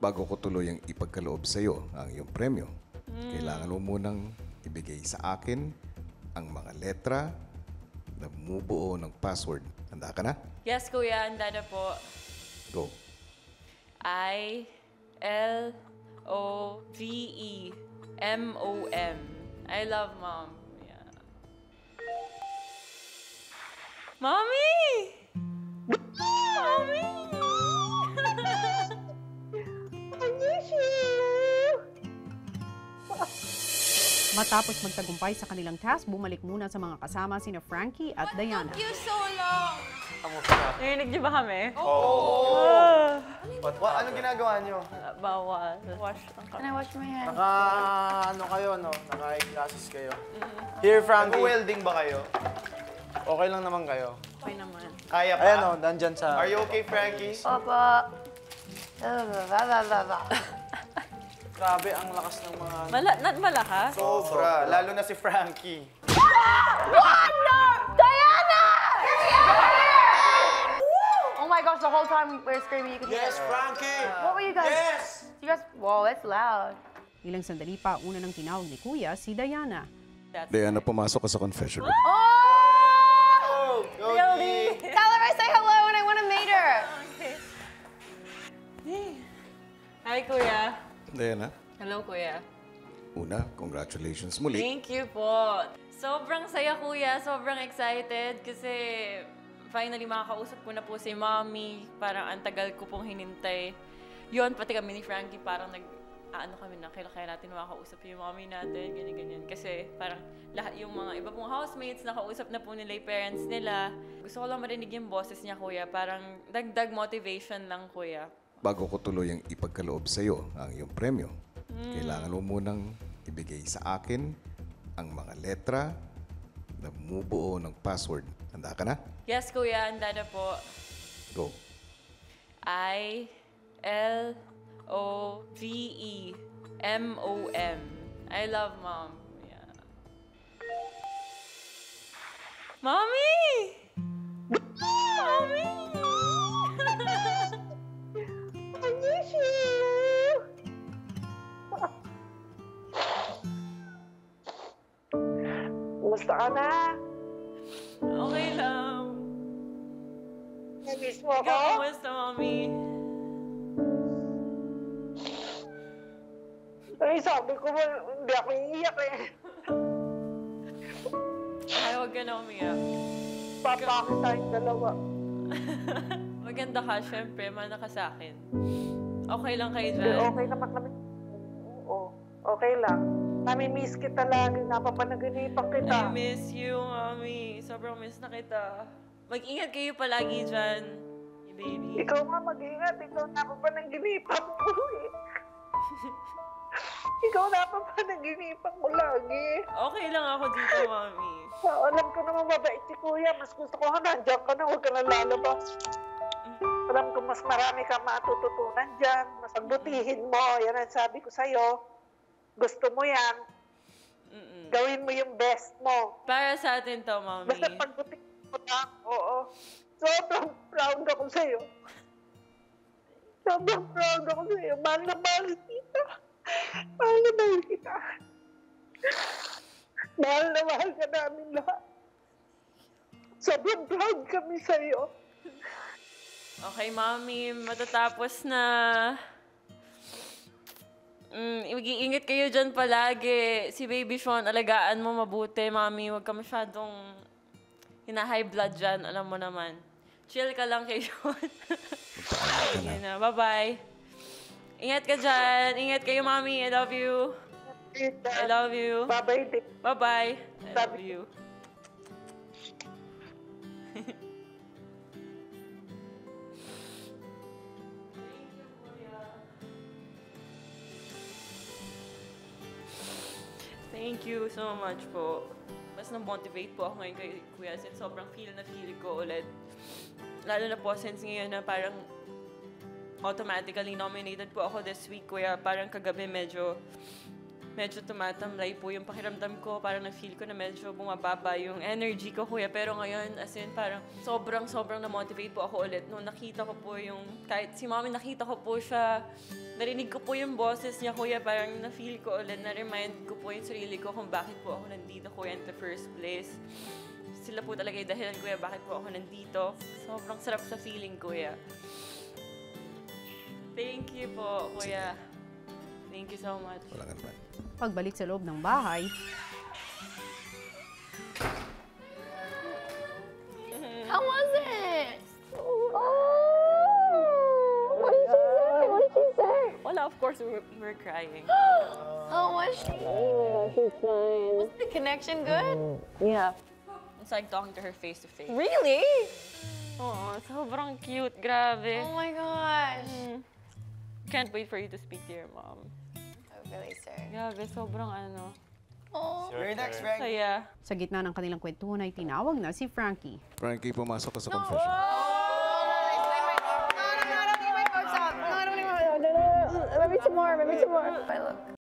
Bago ko tuluyang ipagkaloob sa iyo ang iyong premyo, kailangan mo munang ibigay sa akin ang mga letra na bumubuo ng password. Handa ka na? Yes, kuya. Handa na po. Go. I-L-O-V-E-M-O-M. I love mom. Yeah. Mommy! Mommy! Matapos magtagumpay sa kanilang task, bumalik muna sa mga kasama sina Frankie at Diana. Took you so long? Kamusta? Narinig niyo ba kami? Anong ginagawa niyo? Bawal. Wash lang kami. Can I wash my hands? Ano kayo, no? Naka-classes kayo. Here, Frankie. Nag-welding ba kayo? Okay lang naman kayo. Okay naman. Kaya pa? Ayan, no? Nandyan sa... Are you okay, Frankie? Opo. Grabe, ang lakas ng mga... Malakas? Sobra. Lalo na si Frankie. Diana! Oh my gosh, the whole time we were screaming, you could hear Yes, it. Frankie! What were you guys? Yes! You guys, whoa, it's loud. Ilang sandali pa, una nang tinawag ni Kuya si Diana. Diana, pumasok ka sa confession room. Oh! Yogi! Tell her I say hello and I want to meet her. Hi, kuya. Diana, Hello, kuya. una, congratulations muli. Thank you po. Sobrang saya, kuya. Sobrang excited kasi finally makakausap ko na po si Mommy. Parang ang tagal ko pong hinintay. Yun, pati kami ni Frankie parang kami na, kaya natin makakausap yung Mommy natin, ganyan-ganyan. Kasi parang lahat yung mga iba pong housemates, nakausap na po nila yung parents nila. Gusto ko lang marinig yung boses niya, kuya. Parang dagdag motivation lang, kuya. Bago ko tuluyang ipagkaloob sa iyo ang iyong premyo, kailangan mo munang ibigay sa akin ang mga letra na bumubuo ng password. Handa ka na? Yes, kuya. Handa na po. Go. I-L-O-V-E-M-O-M. I love mom. Yeah. Mommy! Mommy! I miss you. Kumusta ka na? Okay lang. Na-miss mo Ikaw, ako? kumusta, mommy? Ay, sabi ko ba, hindi ako iiyak eh. Ay, huwag ka na umiyak. Papakit tayong dalawa. Maganda ka, syempre. Mana ka sa akin. Okay lang kayo Hindi, dyan. okay naman kami. Oo, okay lang. Nami-miss kita lagi, napapanaginipan I kita. miss you, mommy. Sobrang miss na kita. Mag-ingat kayo palagi dyan, you baby. Ikaw nga mag-ingat, ikaw napapanaginipan mo eh. Ikaw napapanaginipan mo lagi. Okay lang ako dito, mommy. Alam ko naman mabait si Kuya, mas gusto ko nandiyan ka na, huwag ka na lalabas. Alam ko mas marami kang matututunan dyan, mas pagbutihin mo, yan ang sabi ko sa'yo. Gusto mo yan, gawin mo yung best mo. Para sa atin to, mommy. Basta pagbutihin mo lang, oo. Sobrang proud ako sa'yo. Sobrang proud ako sa'yo. Mahal na mahal kita. Mahal na mahal kita. Mahal na mahal ka namin lahat. Sobrang proud kami sa'yo. Okay, mommy. Matatapos na. Mag-iingat kayo dyan palagi. Si Baby Sean, alagaan mo mabuti, mommy. Huwag ka masyadong hina-high blood dyan. Alam mo naman. Chill ka lang kay Sean. Sige na. Bye-bye. Ingat ka dyan. Ingat kayo, mommy. I love you. I love you. Bye-bye, Dick. Bye-bye. I love you. Thank you so much po. Mas na-motivate po ako ngayon kay Kuya since sobrang feel ko ulit. Lalo na po since ngayon na parang automatically nominated po ako this week, Kuya. Parang kagabi medyo medyo tumatamlay po yung pakiramdam ko. Parang na-feel ko na medyo bumababa yung energy ko, kuya. Pero ngayon, as in, parang sobrang na-motivate po ako ulit. Nung nakita ko po yung, kahit si Mommy, nakita ko po siya, narinig ko po yung boses niya, kuya. Parang na-feel ko ulit, na-remind ko po yung sarili ko kung bakit po ako nandito, kuya, in the first place. Sila po talaga yung dahilan, kuya, bakit po ako nandito. Sobrang sarap sa feeling, kuya. Thank you po, kuya. Thank you so much. Wala ka naman. Pagbalik sa loob ng bahay, How was it? Oh! What did she say? What did she say? Wala, of course, we were crying. How was she? Oh, she's fine. Was the connection good? Yeah. It's like talking to her face to face. Really? Oh, sobrang cute. Grabe. Oh my gosh. Can't wait for you to speak to your mom. I'm really sorry. Grabe, sobrang ano. Oh. You're next, Frankie. Saya. sa gitna ng kanilang kwentuhan ay tinawag na si Frankie. Frankie, pumasok ka sa confession. Maybe some more. Maybe some more.